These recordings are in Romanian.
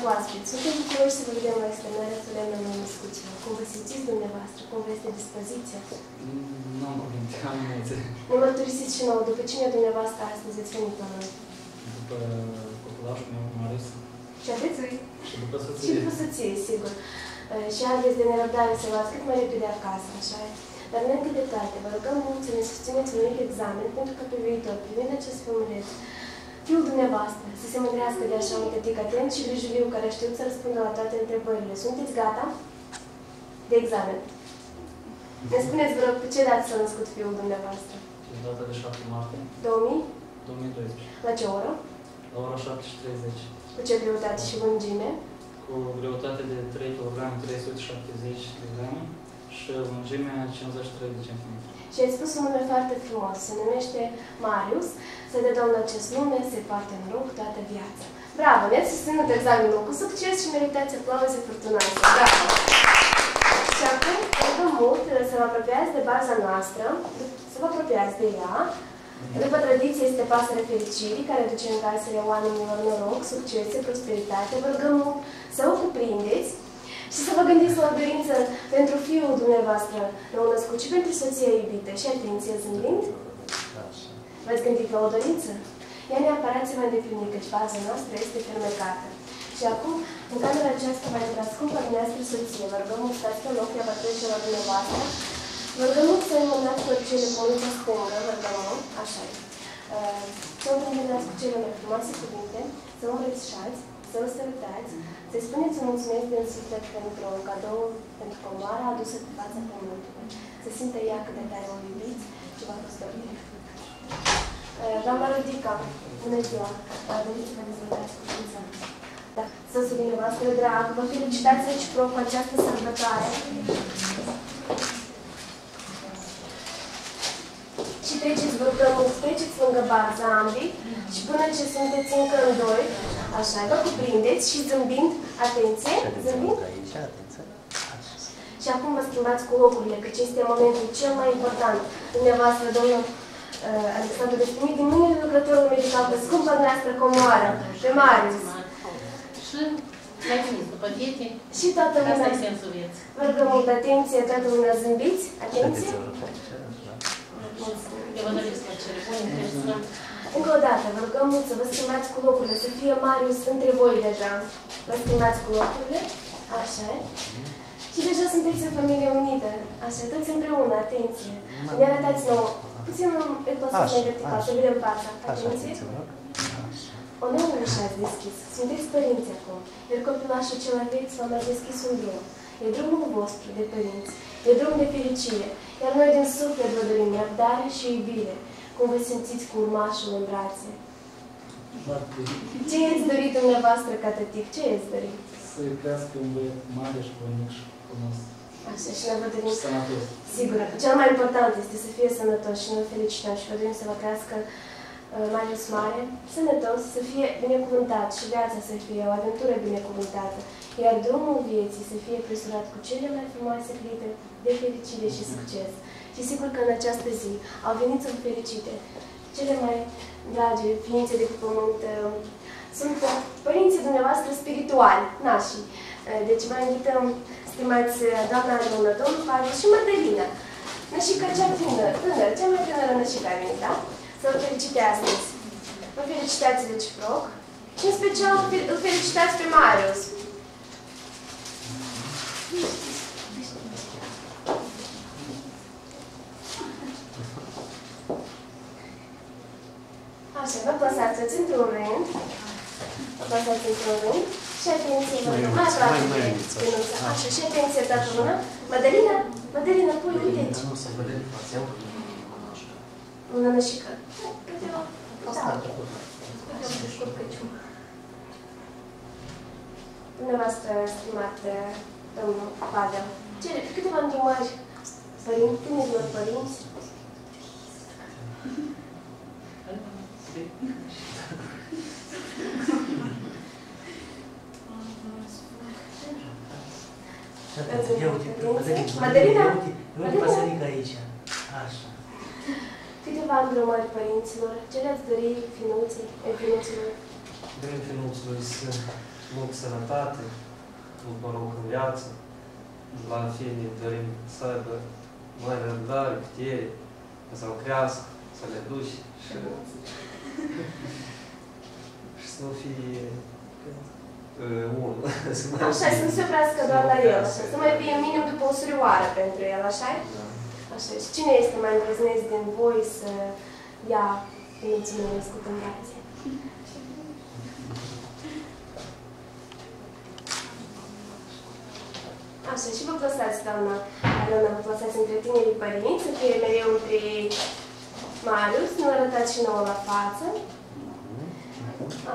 oaspeți. Suntem bucuroși să vă vedem la externarea solemnă în Născuților. Cum vă simțiți dumneavoastră? Cum vă este dispoziția? Nu am cuvinte, am emoții. Ne mărturisiți și nouă, după cine dumneavoastră astăzi ați venit la noi? După copulașul meu, Marius. Și aveți? Și după soție. Și după soție, sigur. Și aveți de nerăbdare să luați cât mai repede acasă, așa e? Dar înainte de toate, vă rugăm mult să ne susțineți un mic examen, pentru că pe viitor, privind acest filmuleț, fiul dumneavoastră să se mândrească de așa un tătic atent și grijuliu care a știut să răspundă la toate întrebările. Sunteți gata? De examen. Ne spuneți, vă rog, pe ce dată s-a născut fiul dumneavoastră? Pe data de 7 martie 2012. La ce oră? La ora 7:30. Cu ce greutate și lungime? Cu greutate de 3 kg, 370 de grame și lungimea 53 de centimetri. Și ai spus un nume foarte frumos. Se numește Marius. Să dea Domnul acest nume, să-i poarte noroc toată viața. Bravo! Ne-ați susținut examenul cu succes și meritați aplauze furtunoase. Bravo! Și acum, vă mult să vă apropiați de baza noastră, să vă apropiați de ea. După tradiție este pasărea fericirii, care duce în casele oamenilor noroc, succese, prosperitate. Vă rugăm mult să o cuprindeți și să vă gândiți la o dorință pentru fiul dumneavoastră nou născut și pentru soția iubită. Și atenție, zâmbind. V-ați gândit la o dorință? Ea neapărat se va îndeplini, căci baza noastră este fermecată. Și acum, în camera aceasta va intra scumpa dumneavoastră soție. Vă rugăm mult, stați pe loc, ea va trece la dumneavoastră. Vă rugăm mult să înmânați oricele pe ulița stângă, vă rugăm mult, așa e. Să vă îndemnați cu cele mai frumoase cuvinte, să vă îmbrățișați, să vă sărutați, să-i spuneți un mulțumesc din suflet pentru un cadou, pentru comoara adusă pe fața pământului. Să simtă ea cât de tare o iubiți și v-a fost dorire. Doamna Rodica, bună ziua! Doriți să vă dezvoltați cuvânța. Da. Soțul dumneavoastră drag, vă felicitați reciproc cu această sărbătoare. Și treceți, vă rugăm, treceți lângă baza ambii și până ce sunteți încă în doi, așa, vă cuprindeți și zâmbind, atenție, zâmbind. Și acum vă schimbați cu locurile, căci este momentul cel mai important. Dumneavoastră, domnul Alexandru Despimit, din mâinile lucrătorului medical pe scumpa noastră comoară, pe Marius. Și mai veniți după diete. Și toată lumea. Asta e sensul vieții. Vă rugăm mult atenție, toată lumea zâmbiți. Atenție. Eu vă doresc la cele bune, încă o dată, vă rugăm mult să vă schimbați cu locurile, să fie Marius între voi deja. Vă schimbați cu locurile. Așa e. Și deja sunteți o familie unită. Așa, toți împreună, atenție. Ne arătați nouă. Puțin îl păsați mai vertical, să vedem fața. Atenție. Onorul ușa ați deschis. Sunteți părinți acum. Iar copilașul cel aveți v-a mai deschis un drum. E drumul vostru de părinți. E drum de fericire. Iar noi din suflet vă dorim răbdare și iubire. Cum vă simțiți cu urmașul în brațe. Ce i-ați dorit dumneavoastră ca tătic? Ce i-ați dorit? Să-i crească un băiat mare și bunic și frumos. Așa, și ne vă dorim... Sănătos. Sigur, cel mai important este să fie sănătos și noi felicităm și vă dorim să vă crească Marius mare, sănătos, să fie binecuvântat și viața să fie o aventură binecuvântată, iar drumul vieții să fie presurat cu cele mai frumoase clipe de fericire și succes. Și sigur că în această zi au venit să vă felicite cele mai dragi ființe de pe pământ. Sunt părinții dumneavoastră spirituali, nașii. Deci vă invităm, stimați doamna Leonă, domnul Pavel și Mădălina, nășica cea tânără, cea mai tânără nășică a venit, da? Să vă felicite astăzi. Vă felicitați reciproc și în special îl felicitați pe Marius. Așa, vă plasați într-un rând. Vă plasați într-un rând. Și atenție, vă rog, mai aproape de stenuță. Așa, și atenție, toată lumea. Mădălina, Mădălina, pui, uite aici. Nu să vedem fața. Una nășică. Câteva. Asta. Dumneavoastră, stimat domnul Pavel, câteva îndrumări tinerilor părinți. Mădălina? Uite pasărica aici. Așa. Câteva îndrumări părinților. Ce le-ați dori finuților? Dorim finuțului să mult sănătate, mult noroc în viață. La fine dorim să aibă mai răbdare, putere, să o crească, să le duci și să nu fie unul. Așa, să nu se oprească doar la el, așa, să mai fie minim după o surioară pentru el, așa-i? Așa, și cine este mai îndrăznesc din voi să ia mulțumire scutând brațe? Așa, și vă plasați, doamna Alona, vă plasați între tinerii părinți, să fie mereu între ei Marius, nu arătați și nouă la față.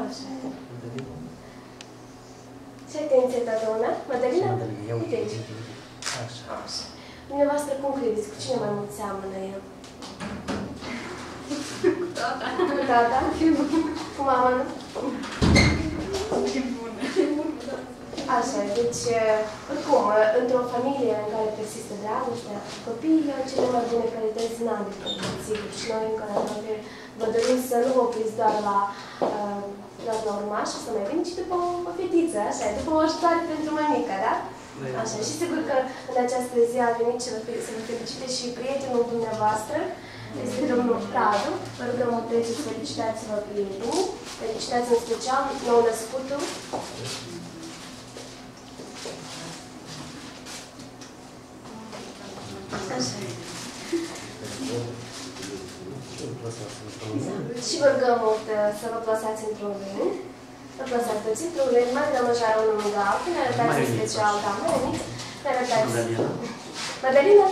Așa. Și atenție, doamna. Madalina? Uite aici. Așa. Dumneavoastră, cum credeți? Cu cine mai mult seamănă el? Cu tata. Cu tata? Cu mama, nu? Așa, deci, oricum, într-o familie în care persistă dragostea, copiii au cele mai bune calități înalte, sigur. Și noi, încă la noi, vă dorim să nu vă opriți doar la urmaș, să mai veniți și după o fetiță, așa, după o ajutoare pentru mămica, da? Așa, și sigur că în această zi a venit să vă felicite și prietenul dumneavoastră, este domnul Radu. Vă rugăm o treceți, felicitați-vă prietenii, felicitați în special nou-născutul. Așa. Și vă rugăm mult să vă plasați într-un rând. Vă plasați toți într-un rând, mai dăm așa unul lângă altul, ne arătați în special, doamne, veniți, ne arătați. Madalina?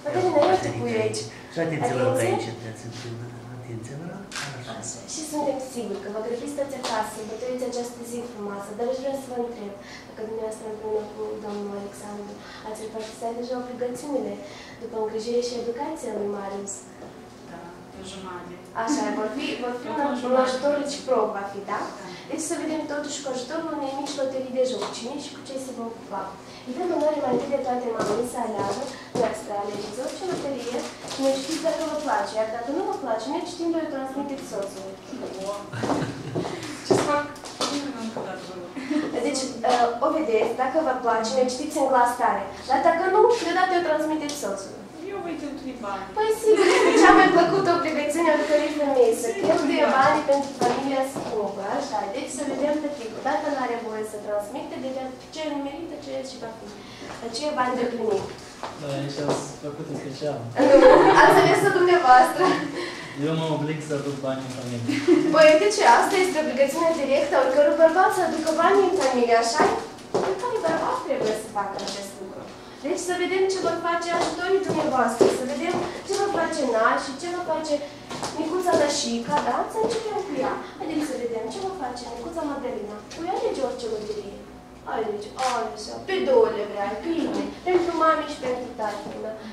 Madalina, ia te pui aici. Și atenție, vă rog, aici, atenție, vă rog. Așa. Și suntem siguri că vă grăbiți toți acasă, să sărbătoriți această zi frumoasă, dar aș vrea să vă întreb dacă dumneavoastră împreună cu domnul Alexandru ați repartizat deja obligațiunile după îngrijire și educația lui Marius. Da, pe jumătate. Așa, vor fi un ajutor reciproc, va fi, da? Deci să vedem totuși cu ajutorul unei mici loterii de joc. Cine și cu ce se va ocupa? Îi dăm onoare mai întâi de toate mamei să aleagă, dumneavoastră alegeți orice loterie și ne știți dacă vă place, iar dacă nu vă place, ne știm de o transmiteți soțului. Ce să fac? Nu am dat vreo. Deci, o vedeți, dacă vă place, ne știți în glas tare, dar dacă nu, deodată o transmiteți soțului. Eu voi cheltui bani. Păi sigur, este cea mai plăcută obligațiune a oricărei femei, să cheltuie banii pentru familia scumpă, așa. Deci să vedem pe tipul. Dacă nu are voie să transmite, deci ce merită, ce și va fi. Aceea bani de primit. Da, aici ați făcut în special. Nu, ați ales-o dumneavoastră. Eu mă oblig să aduc bani în familie. Păi, de ce? Asta este obligațiunea directă a oricărui bărbat să aducă banii în familie, așa? Oricare bărbat trebuie să facă acest lucru. Deci să vedem ce vor face ajutorii dumneavoastră, să vedem ce vor face nașii, ce va face micuța Nășica, da? Să începem cu ea. Haideți să vedem ce va face micuța Madalina. Cu ea alege orice loterie. Alege, așa, pe două le vrea, pe mine, pentru mami și pentru tati,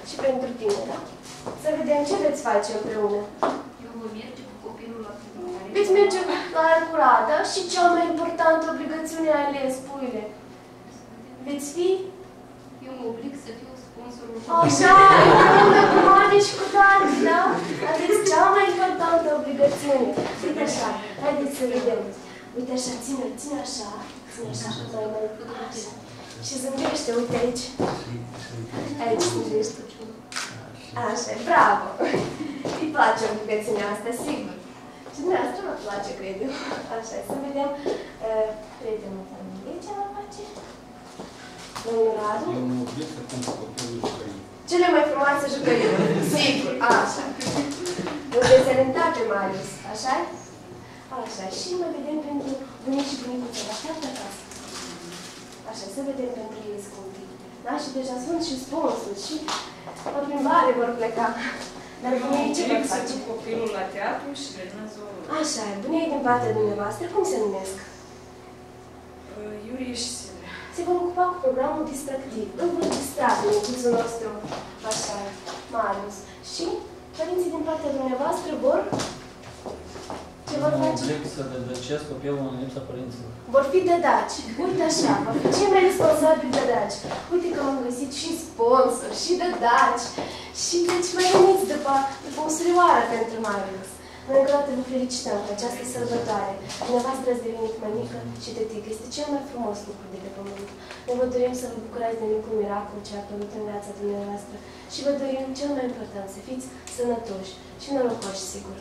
și pentru tine, da? Să vedem ce veți face împreună. Eu voi merge cu copilul la plimbare. Veți merge la aer curată și cea mai importantă obligațiune a ales, puile. Veți fi? Eu mă oblig să fiu sponsorul. Așa, împreună cu mami și cu tati, da? Aveți cea mai importantă obligațiune. Uite așa, haideți să vedem. Uite așa, ține așa. Ține așa, mai așa. Și zâmbește, uite aici. Aici zâmbește. Așa, bravo! Îi place obligațiunea asta, sigur. Și dumneavoastră vă place, cred eu. Așa, să vedem prietenul familiei ce va face. Domnul Radu? Eu mă oblig să cumpăr copilul jucării. Cele mai frumoase jucării, sigur, așa. Îl veți alenta pe Marius, așa? Așa, și mai vedem pentru bunici și bunicuțe, așa de acasă. Așa, să vedem pentru ei scumpii. Da? Și deja sunt și sponsori, și la plimbare vor pleca. Dar bunii ce vor face? Să duc copilul la teatru și Dinozorul. Așa, bunii din partea dumneavoastră, cum se numesc? Iurie și Silvia. Se vor ocupa cu programul distractiv. Îl vor distra pe micuțul nostru, așa, Marius. Și părinții din partea dumneavoastră vor... Ce vor Mă face? oblig să dedăcesc copilul în lipsa părinților. Vor fi dădaci. Uite așa, vor fi cei mai responsabili dădaci. Uite că am găsit și sponsori, și dădaci. Și deci mai veniți după o surioară pentru Marius. Noi încă o dată vă felicităm că această sărbătoare, dumneavoastră ați devenit mămică și tătică. Este cel mai frumos lucru de pe pământ. Ne vă dorim să vă bucurați de micul miracol ce a apărut în viața dumneavoastră și vă dorim cel mai important, să fiți sănătoși și norocoși, sigur.